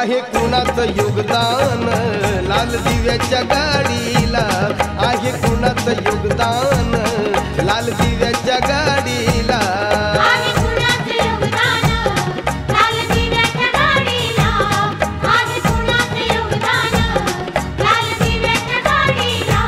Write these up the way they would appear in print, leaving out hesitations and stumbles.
आहे कुणाचं योगदान लाल दिव्याच्या गाडीला, आहे कुणाचं योगदान लाल दिव्याच्या गाडीला, आहे कुणाचं योगदान लाल दिव्याच्या गाडीला, आहे कुणाचं योगदान लाल दिव्याच्या गाडीला.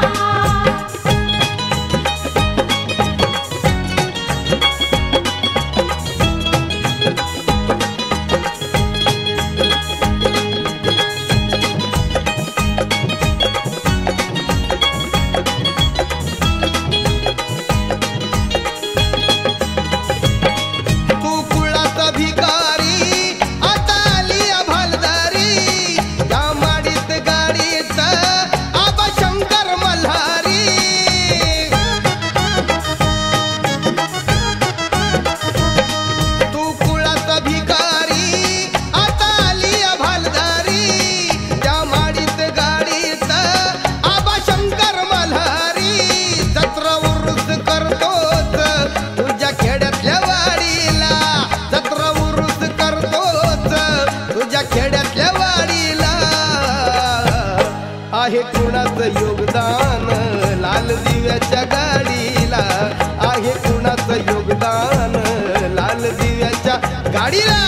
खेड्यातल्या वाडीला आहे कुणाचं योगदान लाल दिव्याच्या गाडीला, आहे कुणाचं योगदान लाल दिव्याच्या गाडीला,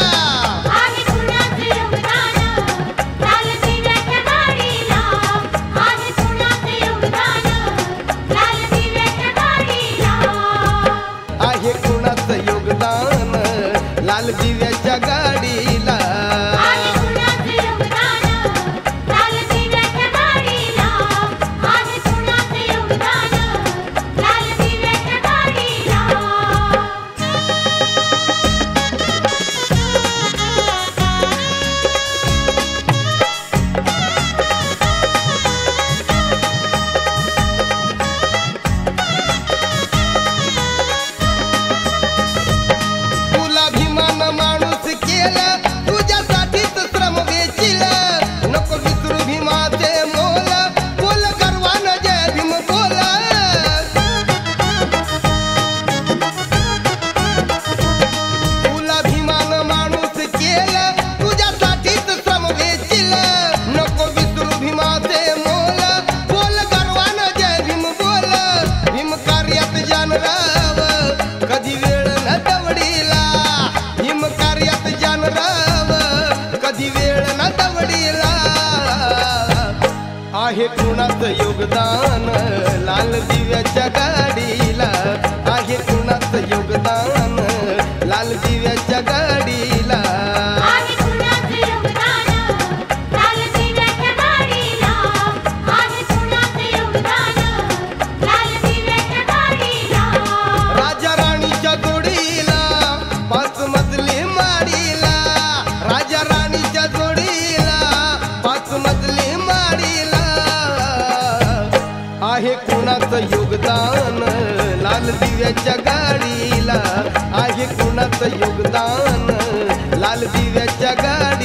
आहे कुणाचं योगदान लाल दिव्याच्या गाडीला, आहे कुणाचं योगदान लाल दिव्याच्या गाडीला, आहे कुणाचं योगदान लाल दिव्याच्या गाडीला. कधी वेळ न दवडीला भीम कार्यात जानराव, कधी वेळ न दवडीला, आहे कुणाचं योगदान लाल दिव्याच्या गाडीला, आहे कुणाचं योगदान लाल दिव्याच्या गाडीला, आहे कुणाचं योगदान लाल दिव्याच्या गाडीला, आहे कुणाचं योगदान लाल दिव्याच्या गाडीला. राजा राणीच्या जोडीला 5 मजली माडीला, राजा राणीच्या जोडीला 5 मजली माडीला, आहे कुणाचं योगदान लाल दिव्याच्या गाडीला, आहे कुणाचं योगदान लाल दिव्याच्या गाडी